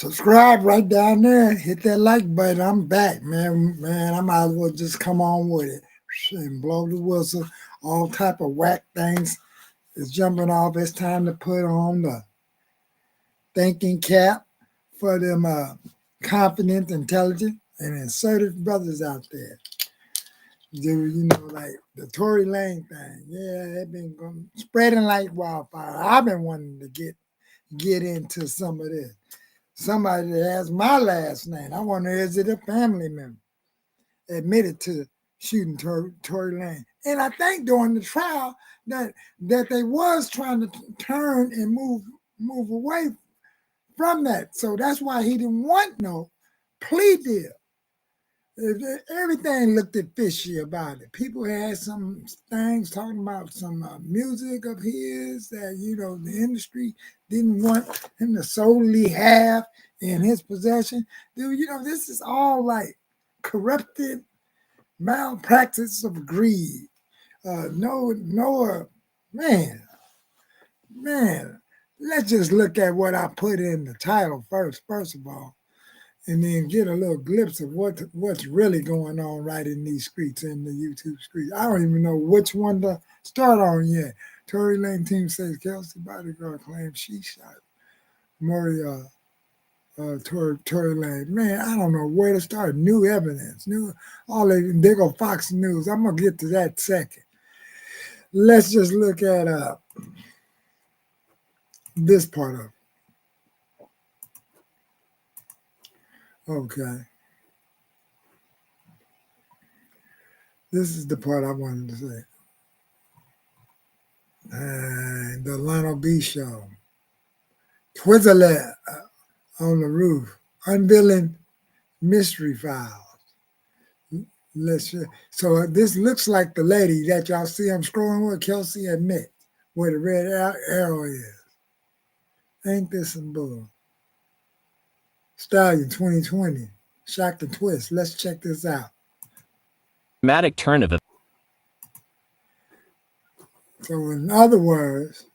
Subscribe right down there. Hit that like button. I'm back, man. Man, I might as well just come on with it and blow the whistle. All type of whack things is jumping off. It's time to put on the thinking cap for them confident, intelligent, and assertive brothers out there. Like the Tory Lanez thing. Yeah, they've been spreading like wildfire. I've been wanting to get into some of this. Somebody that has my last name. I wonder, is it a family member admitted to shooting Tory Lanez? And I think during the trial that they was trying to turn and move away from that. So that's why he didn't want no plea deal. Everything looked fishy about it. People had some things talking about some music of his that, the industry didn't want him to solely have in his possession. Dude, this is all like corrupted malpractice of greed. Man, let's just look at what I put in the title first of all, and then get a little glimpse of what's really going on right in these streets, in the YouTube streets. I don't even know which one to start on yet. Tory Lanez team says Kelsey bodyguard claims she shot Tory Lanez. Man, I don't know where to start. New evidence. They go Fox News. I'm going to get to that second. Let's just look at this part of it. Okay. This is the part I wanted to say. The Lionel B show. Twizzler on the roof. Unveiling mystery files. So this looks like the lady that y'all see I'm scrolling with, Kelsey admit, where the red arrow is. Ain't this some bull? Stallion 2020. Shock the twist. Let's check this out. Dramatic turn of. So in other words,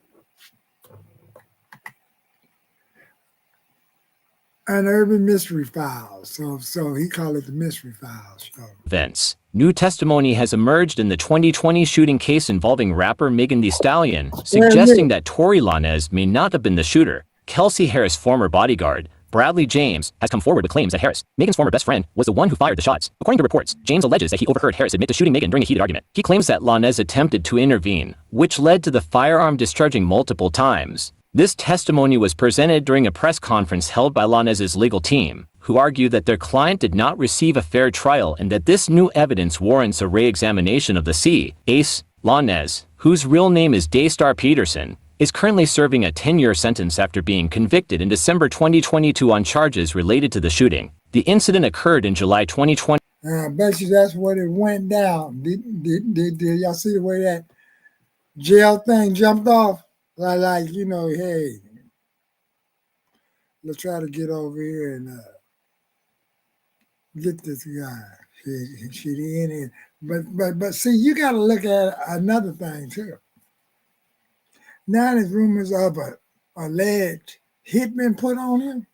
unearthing mystery files. So he called it the mystery files show. Events. New testimony has emerged in the 2020 shooting case involving rapper Megan Thee Stallion, suggesting that Tory Lanez may not have been the shooter. Kelsey Harris' former bodyguard, Bradley James, has come forward with claims that Harris, Megan's former best friend, was the one who fired the shots. According to reports, James alleges that he overheard Harris admit to shooting Megan during a heated argument. He claims that Lanez attempted to intervene, which led to the firearm discharging multiple times. This testimony was presented during a press conference held by Lanez's legal team, who argued that their client did not receive a fair trial and that this new evidence warrants a re-examination of the C. Ace Lanez, whose real name is Daystar Peterson, is currently serving a 10-year sentence after being convicted in December 2022 on charges related to the shooting. The incident occurred in July 2020. I bet you that's what it went down. Did y'all see the way that jail thing jumped off? Like hey, let's try to get over here and get this guy. She in here. But see, you got to look at another thing too. Now there's rumors of a alleged hit been put on him.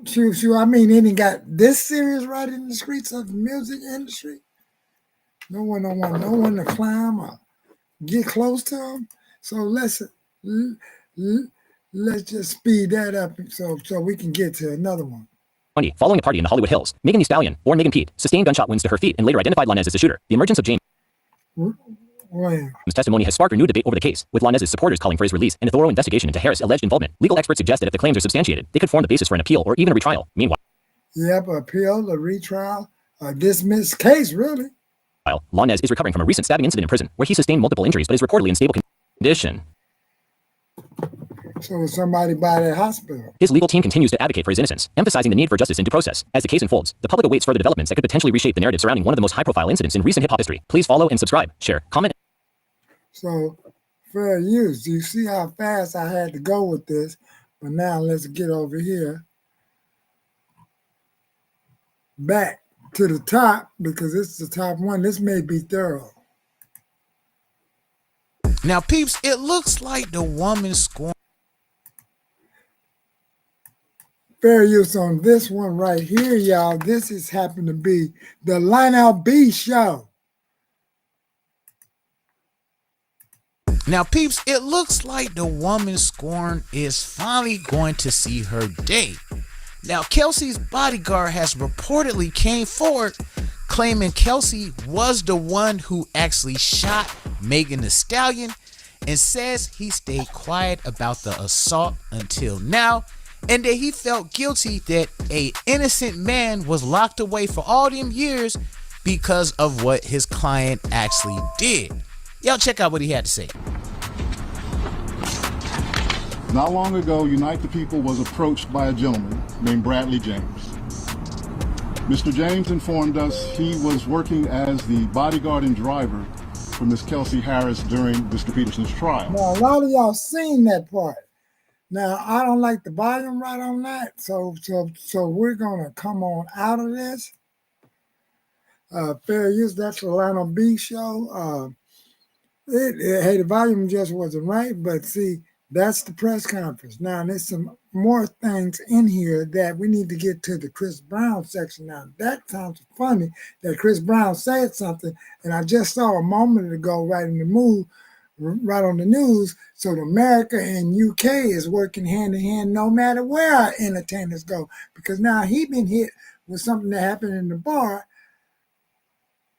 Shoot, I mean, it ain't got this serious right in the streets of the music industry. No one to climb or get close to him. So let's just speed that up so we can get to another one. Following a party in the Hollywood Hills, Megan Thee Stallion, or Megan Pete, sustained gunshot wounds to her feet and later identified Lanez as the shooter. The emergence of James' testimony has sparked renewed debate over the case, with Lanez's supporters calling for his release and a thorough investigation into Harris' alleged involvement. Legal experts suggest that if the claims are substantiated, they could form the basis for an appeal or even a retrial. Meanwhile, appeal, a retrial, a dismissed case, really. Lanez is recovering from a recent stabbing incident in prison, where he sustained multiple injuries but is reportedly in stable condition. So was somebody by that hospital? His legal team continues to advocate for his innocence, emphasizing the need for justice and due process. As the case unfolds, the public awaits further developments that could potentially reshape the narrative surrounding one of the most high-profile incidents in recent hip-hop history. Please follow and subscribe, share, comment. So, fair use. You see how fast I had to go with this, but now let's get over here. Back to the top, because this is the top one. This may be thorough. Now, peeps, it looks like the woman scorned. fair use on this one right here, y'all. This is happened to be the Lionel B show. Now, peeps, it looks like the woman scorned is finally going to see her day. Now, Kelsey's bodyguard has reportedly came forward claiming Kelsey was the one who actually shot Megan Thee Stallion and says he stayed quiet about the assault until now and that he felt guilty that a innocent man was locked away for all them years because of what his client actually did. Y'all check out what he had to say. Not long ago, Unite the People was approached by a gentleman named Bradley James. Mr. James informed us he was working as the bodyguard and driver for Miss Kelsey Harris during Mr. Peterson's trial. Now, a lot of y'all seen that part. Now, I don't like the volume right on that, so we're gonna come on out of this. Fair use, that's the Lionel B show. Hey, the volume just wasn't right, but see, that's the press conference. Now, there's some more things in here that we need to get to the Chris Brown section. Now, that sounds funny that Chris Brown said something, and I just saw a moment ago right on the news. So America and UK is working hand in hand no matter where our entertainers go, because now he been hit with something that happened in the bar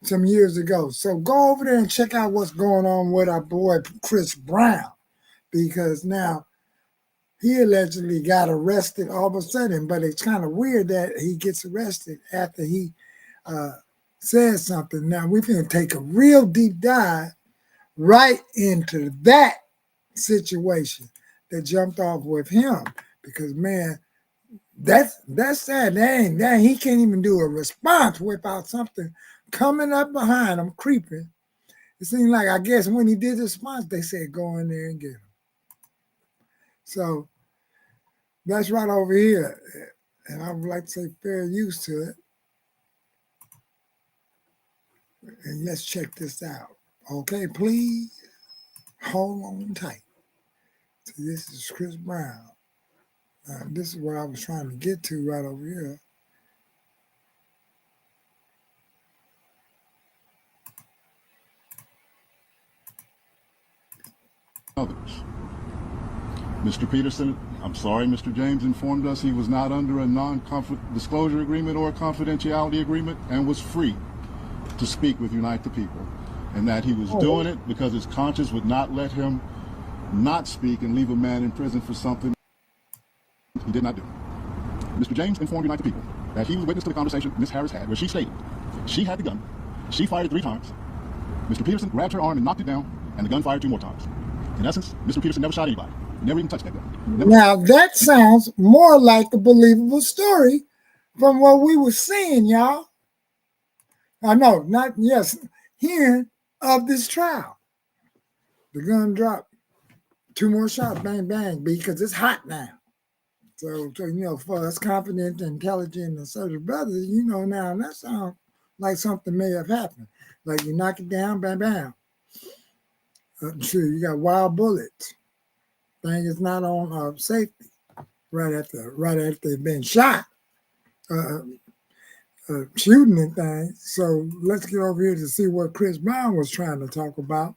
some years ago. So go over there and check out what's going on with our boy Chris Brown, because now he allegedly got arrested all of a sudden, but it's kind of weird that he gets arrested after he says something. Now we're going to take a real deep dive right into that situation that jumped off with him, because man, that's sad. That he can't even do a response without something coming up behind him, creeping. It seemed like, I guess when he did the response, they said go in there and get him. So that's right over here, and I would like to say fair use to it. And let's check this out. Okay, please hold on tight. So this is Chris Brown. This is what I was trying to get to right over here. Others. Mr. Peterson, I'm sorry, Mr. James informed us he was not under a non-disclosure agreement or a confidentiality agreement and was free to speak with Unite the People, and that he was doing it because his conscience would not let him not speak and leave a man in prison for something he did not do. Mr. James informed Unite the People that he was witness to the conversation Ms. Harris had, where she stated she had the gun, she fired it 3 times, Mr. Peterson grabbed her arm and knocked it down, and the gun fired 2 more times. In essence, Mr. Peterson never shot anybody. Never even touched that gun. Now that sounds more like a believable story from what we were seeing, y'all. I know, not yes, hearing of this trial. The gun dropped, 2 more shots, bang, bang, because it's hot now. So for us confident, intelligent, and assertive brothers, now that sounds like something may have happened. Like you knock it down, bam, bam. Sure, you got wild bullets. Thing is not on safety right after they've been shot, shooting and things. So let's get over here to see what Chris Brown was trying to talk about,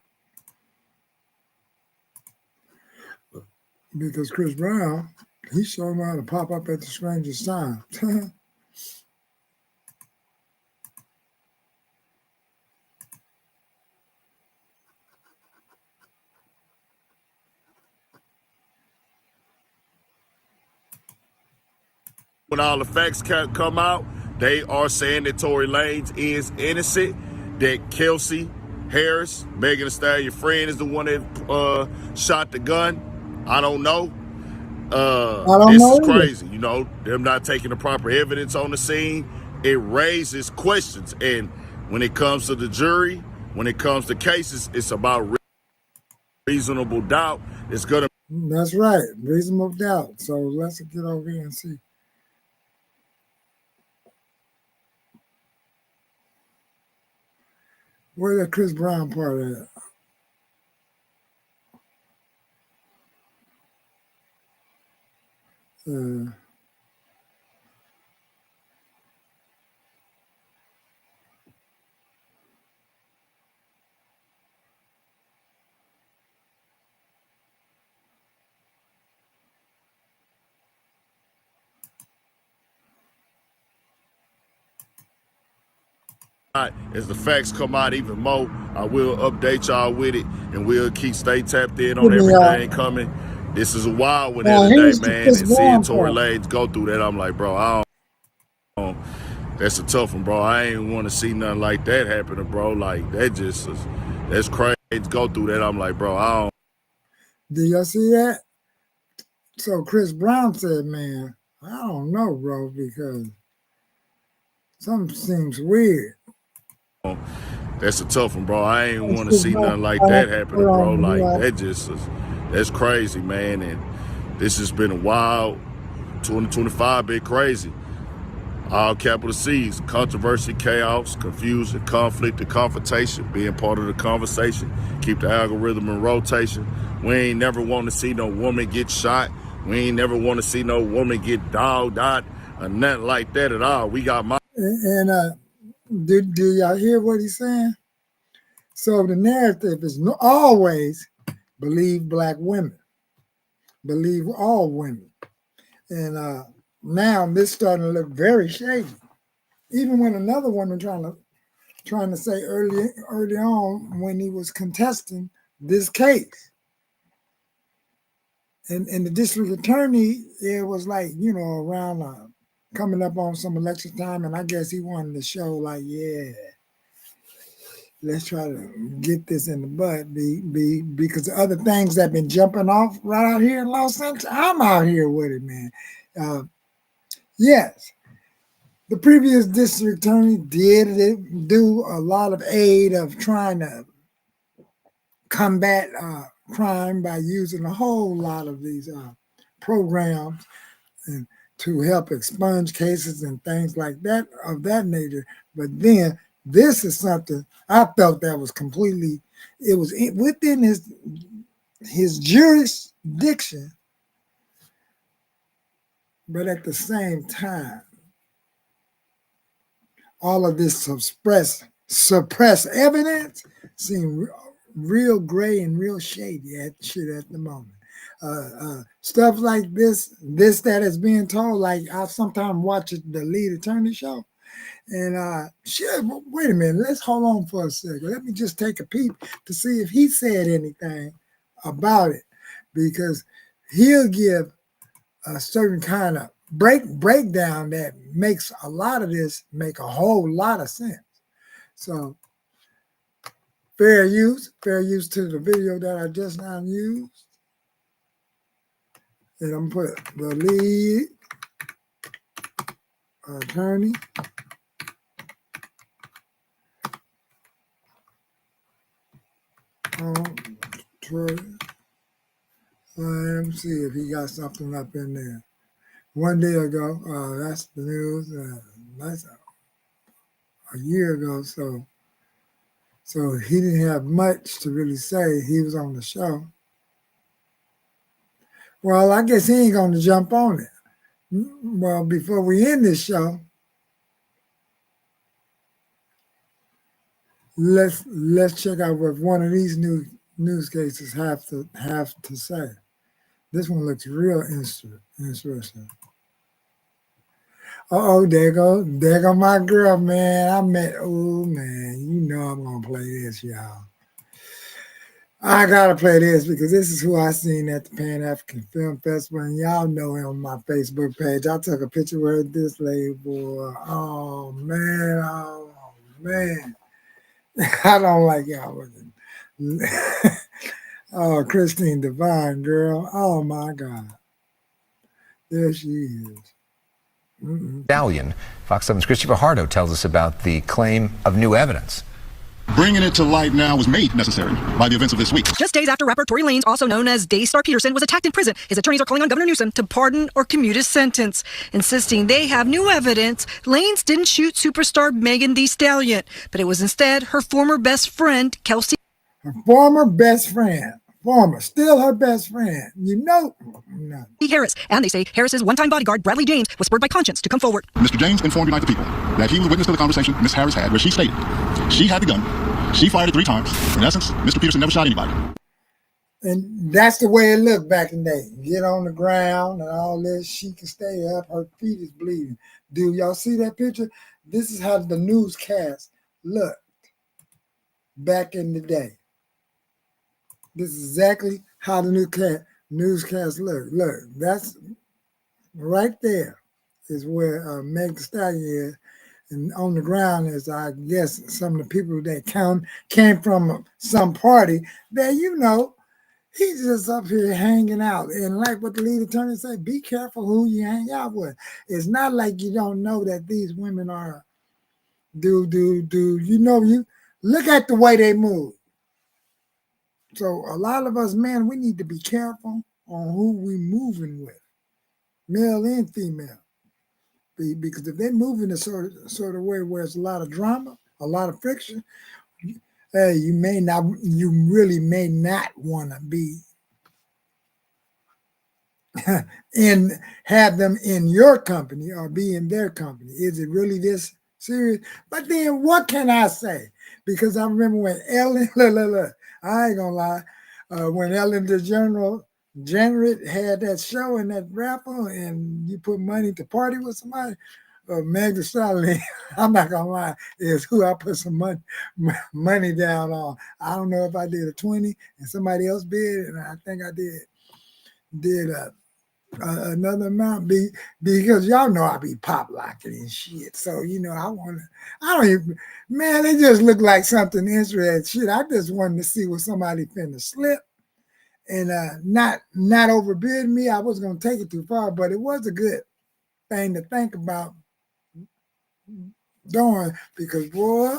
because Chris Brown, he sure know how to pop up at the strangest time. When all the facts come out, they are saying that Tory Lanez is innocent, that Kelsey Harris, Megan Thee Stallion friend, is the one that shot the gun. I don't know. This is crazy. Them not taking the proper evidence on the scene. It raises questions. And when it comes to the jury, when it comes to cases, it's about reasonable doubt. It's going to. That's right. Reasonable doubt. So let's get over here and see. Where's that Chris Brown part of it? as the facts come out even more, I will update y'all with it, and we'll stay tapped in Give on me, everything coming. This is a wild one here now today, here's the man, Chris and seeing Brown Tory part. Lanez go through that, I'm like, bro, I don't. That's a tough one, bro. I ain't want to see nothing like that happening, bro. Like that's crazy. Go through that, I'm like, bro, I don't. Do y'all see that? So Chris Brown said, man, I don't know, bro, because something seems weird. That's a tough one, bro. I ain't want to see nothing like that happening, bro. Like that's crazy, man. And this has been a wild 2025, been crazy. All capital C's: controversy, chaos, confusion, conflict, and confrontation. Being part of the conversation, keep the algorithm in rotation. We ain't never want to see no woman get shot. We ain't never want to see no woman get dogged out or nothing like that at all. We got my. And do y'all hear what he's saying? So the narrative is always believe black women, believe all women. And now this starting to look very shady. Even when another woman trying to say early on when he was contesting this case. And the district attorney, it was like, around coming up on some election time, and I guess he wanted to show like, yeah, let's try to get this in the bud, because the other things that been jumping off right out here in Los Angeles, I'm out here with it, man. Yes, the previous district attorney did do a lot of aid of trying to combat crime by using a whole lot of these programs and to help expunge cases and things like that of that nature. But then this is something I felt that was completely, it was within his jurisdiction, but at the same time, all of this suppress evidence seemed real gray and real shady at the moment. Stuff like this that is being told, like I sometimes watch the lead attorney show, and shit, wait a minute, let's hold on for a second. Let me just take a peep to see if he said anything about it, because he'll give a certain kind of breakdown that makes a lot of this make a whole lot of sense. So fair use to the video that I just now used. And I'm going to put the lead attorney. Let me see if he got something up in there. One day ago, that's the news. That's a year ago. So he didn't have much to really say. He was on the show. Well, I guess he ain't going to jump on it. Well, before we end this show, let's check out what one of these news cases have to say. This one looks real interesting. There go my girl, man. Oh man, you know I'm gonna play this, y'all. I gotta play this because this is who I seen at the Pan African Film Festival, and y'all know him on my Facebook page. I took a picture with this lady, boy. Oh man, I don't like y'all with it. Oh, Christine Divine, girl. Oh my God, there she is. Stallion. Fox 7's Christopher Hardo tells us about the claim of new evidence. Bringing it to light now was made necessary by the events of this week. Just days after rapper Tory Lanez, also known as Daystar Peterson, was attacked in prison, his attorneys are calling on Governor Newsom to pardon or commute his sentence, insisting they have new evidence Lanez didn't shoot superstar Megan Thee Stallion, but it was instead her former best friend, Kelsey. Her former best friend. Still her best friend. No. Harris. And they say Harris's one-time bodyguard, Bradley James, was spurred by conscience to come forward. Mr. James informed United People that he was witness to the conversation Ms. Harris had, where she stated she had the gun, she fired it 3 times. In essence, Mr. Peterson never shot anybody. And that's the way it looked back in the day. Get on the ground and all this. She can stay up. Her feet is bleeding. Do y'all see that picture? This is how the newscast looked back in the day. This is exactly how the newscast looked. Look, that's right there is where Meg Thee Stallion is. And on the ground is, I guess, some of the people that came from some party that, he's just up here hanging out. And like what the lead attorney said, be careful who you hang out with. It's not like you don't know that these women are, you look at the way they move. So a lot of us, man, we need to be careful on who we moving with, male and female. Because if they move in a sort of way where it's a lot of drama, a lot of friction, hey, you really may not want to be and have them in your company or be in their company. Is it really this serious? But then what can I say? Because I remember when Ellen, look, I ain't gonna lie, when Ellen DeGeneres had that show and that raffle and you put money to party with somebody, Meg Thee Stallion, I'm not gonna lie, is who I put some money down on. I don't know if I did a 20 and somebody else bid, and I think I did another amount because y'all know I be pop locking and shit. So they just look like something interesting. Shit, I just wanted to see what somebody finna slip and not overbid me. I was gonna take it too far, but it was a good thing to think about doing because boy,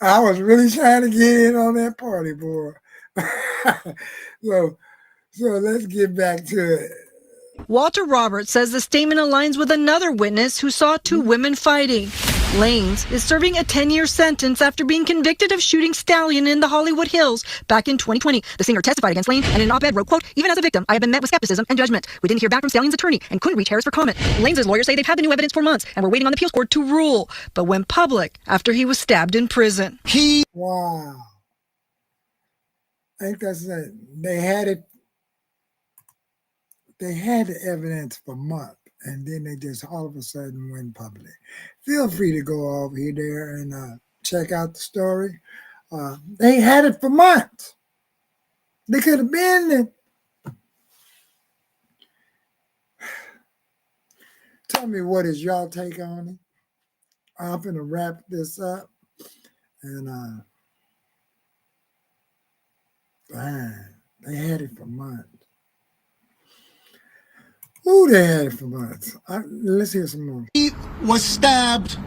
I was really trying to get in on that party, boy. So let's get back to it. Walter Roberts says the statement aligns with another witness who saw two women fighting. Lanez is serving a 10-year sentence after being convicted of shooting Stallion in the Hollywood Hills back in 2020. The singer testified against Lanez and in an op-ed wrote, quote, "Even as a victim, I have been met with skepticism and judgment. We didn't hear back from Stallion's attorney and couldn't reach Harris for comment. Lanez's lawyers say they've had the new evidence for months and were waiting on the appeals court to rule, but went public after he was stabbed in prison." Wow. I think that's it. They had the evidence for months, and then they just all of a sudden went public. Feel free to go over here there and check out the story. They had it for months. They could have been. Tell me, what is y'all take on it? I'm going to wrap this up. And they had it for months. Ooh, they had it for months. Let's hear some more. He was stabbed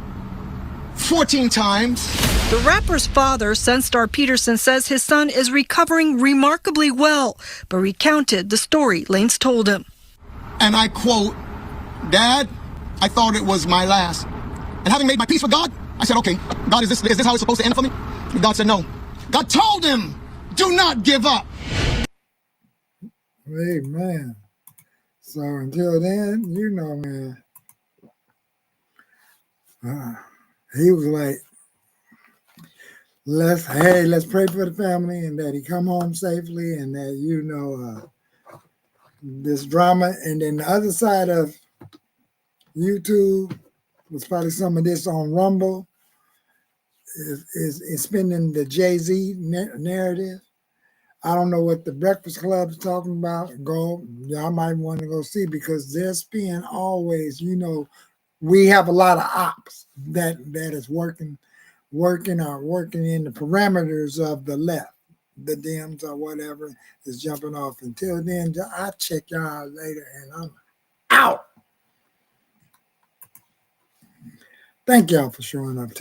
14 times. The rapper's father, Sunstar Peterson, says his son is recovering remarkably well, but recounted the story Lanez told him. And I quote, "Dad, I thought it was my last. And having made my peace with God, I said, okay, God, is this how it's supposed to end for me?" And God said, no. God told him, "Do not give up." Amen. So until then, man, he was like, let's pray for the family and that he come home safely and that, this drama. And then the other side of YouTube was probably some of this on Rumble is spinning the Jay-Z narrative. I don't know what the Breakfast Club is talking about. Y'all might want to go see because their spin always, we have a lot of ops that is working in the parameters of the left. The Dems or whatever is jumping off. Until then, I'll check y'all out later and I'm out. Thank y'all for showing up.